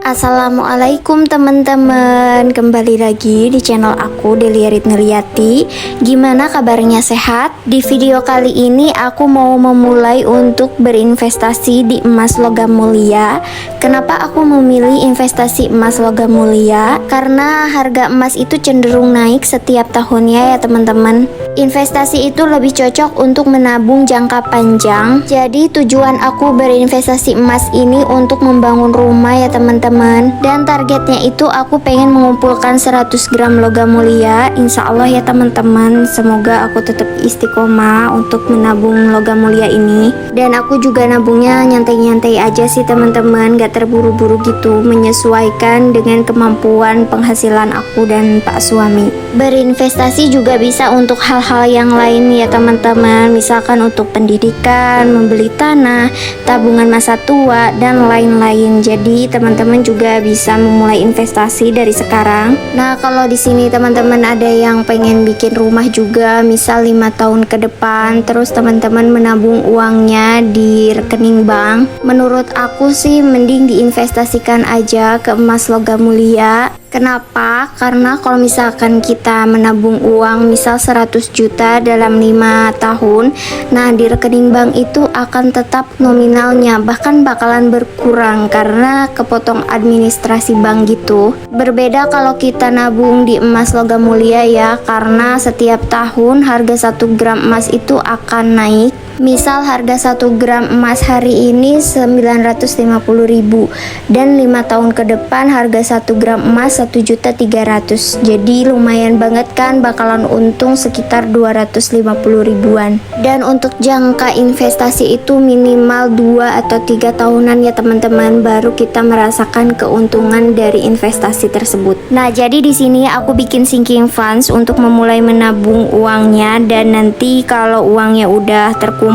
Assalamualaikum teman-teman, kembali lagi di channel aku Delia Ritnuriati. Gimana kabarnya, sehat? Di video kali ini aku mau memulai untuk berinvestasi di emas logam mulia. Kenapa aku memilih investasi emas logam mulia? Karena harga emas itu cenderung naik setiap tahunnya ya teman-teman. Investasi itu lebih cocok untuk menabung jangka panjang. Jadi tujuan aku berinvestasi emas ini untuk membangun rumah ya teman-teman. Dan targetnya itu aku pengen mengumpulkan 100 gram logam mulia. Insya Allah ya teman-teman. Semoga aku tetap istiqomah untuk menabung logam mulia ini. Dan aku juga nabungnya nyantai-nyantai aja sih teman-teman, gak terburu-buru gitu, menyesuaikan dengan kemampuan penghasilan aku dan pak suami. Berinvestasi juga bisa untuk hal-hal yang lain ya teman-teman, misalkan untuk pendidikan, membeli tanah, tabungan masa tua, dan lain-lain. Jadi teman-teman juga bisa memulai investasi dari sekarang. Nah, kalau di sini teman-teman ada yang pengen bikin rumah juga, misal 5 tahun ke depan, terus teman-teman menabung uangnya di rekening bank. Menurut aku sih mending diinvestasikan aja ke emas logam mulia. Kenapa? Karena kalau misalkan kita menabung uang misal 100 juta dalam 5 tahun, nah di rekening bank itu akan tetap nominalnya, bahkan bakalan berkurang karena kepotong administrasi bank gitu. Berbeda kalau kita nabung di emas logam mulia ya, karena setiap tahun harga 1 gram emas itu akan naik. Misal harga 1 gram emas hari ini 950.000 dan 5 tahun ke depan harga 1 gram emas 1.300.000. Jadi lumayan banget kan, bakalan untung sekitar 250 ribuan. Dan untuk jangka investasi itu minimal 2 atau 3 tahunan ya teman-teman, baru kita merasakan keuntungan dari investasi tersebut. Nah, jadi di sini aku bikin sinking funds untuk memulai menabung uangnya, dan nanti kalau uangnya udah terkumpul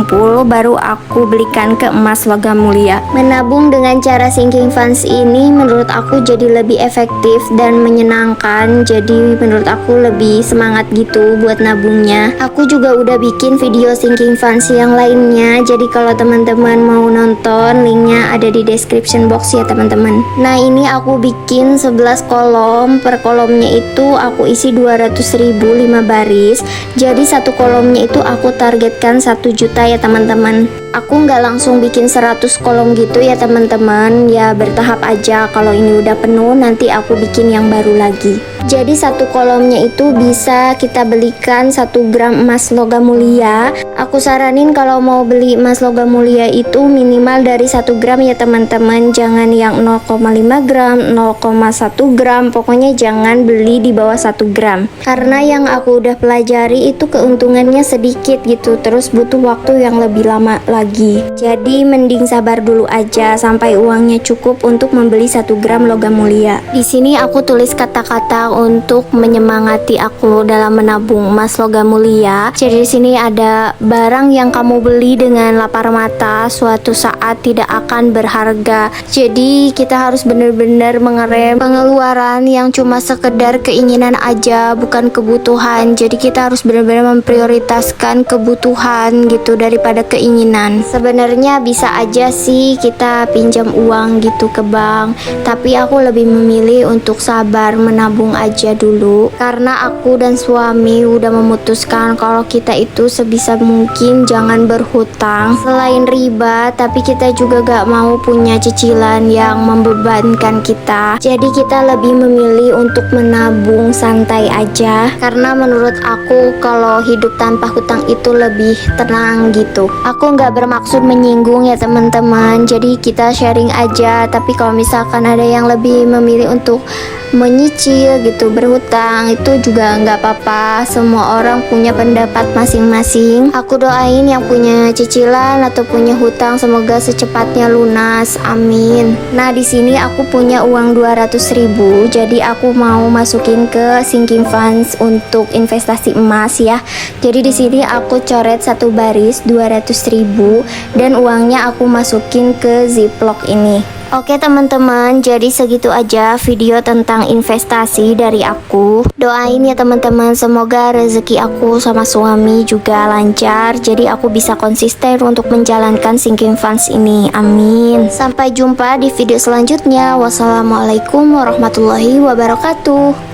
baru aku belikan ke emas logam mulia. Menabung dengan cara sinking funds ini menurut aku jadi lebih efektif dan menyenangkan. Jadi menurut aku lebih semangat gitu buat nabungnya. Aku juga udah bikin video sinking funds yang lainnya, jadi kalau teman-teman mau nonton, linknya ada di description box ya teman-teman. Nah, ini aku bikin 11 kolom. Per kolomnya itu aku isi 200.000 5 baris. Jadi satu kolomnya itu aku targetkan 1 juta ya teman-teman. Aku nggak langsung bikin 100 kolom gitu ya teman-teman, ya bertahap aja. Kalau ini udah penuh nanti aku bikin yang baru lagi. Jadi satu kolomnya itu bisa kita belikan 1 gram emas logam mulia. Aku saranin kalau mau beli emas logam mulia itu minimal dari 1 gram ya teman-teman. Jangan yang 0,5 gram, 0,1 gram, pokoknya jangan beli di bawah 1 gram. Karena yang aku udah pelajari itu keuntungannya sedikit gitu, terus butuh waktu yang lebih lama lagi. Jadi mending sabar dulu aja sampai uangnya cukup untuk membeli 1 gram logam mulia. Di sini aku tulis kata-kata untuk menyemangati aku dalam menabung emas logam mulia. Jadi di sini ada barang yang kamu beli dengan lapar mata suatu saat tidak akan berharga. Jadi kita harus benar-benar mengerem pengeluaran yang cuma sekedar keinginan aja, bukan kebutuhan. Jadi kita harus benar-benar memprioritaskan kebutuhan gitu daripada keinginan. Sebenarnya bisa aja sih kita pinjam uang gitu ke bank, tapi aku lebih memilih untuk sabar menabung aja dulu. Karena aku dan suami udah memutuskan kalau kita itu sebisa mungkin jangan berhutang. Selain riba, tapi kita juga gak mau punya cicilan yang membebankan kita. Jadi kita lebih memilih untuk menabung santai aja. Karena menurut aku kalau hidup tanpa hutang itu lebih tenang gitu. Aku nggak bermaksud menyinggung ya teman-teman, jadi kita sharing aja. Tapi kalau misalkan ada yang lebih memilih untuk menyicil gitu, berhutang, itu juga nggak apa-apa. Semua orang punya pendapat masing-masing. Aku doain yang punya cicilan atau punya hutang semoga secepatnya lunas, amin. Nah, di sini aku punya uang 200.000, jadi aku mau masukin ke sinking funds untuk investasi emas ya. Jadi di sini aku coret satu baris 200.000 dan uangnya aku masukin ke ziplock ini. Oke teman-teman, jadi segitu aja video tentang investasi dari aku. Doain ya teman-teman, semoga rezeki aku sama suami juga lancar, jadi aku bisa konsisten untuk menjalankan sinking funds ini. Amin. Sampai jumpa di video selanjutnya. Wassalamualaikum warahmatullahi wabarakatuh.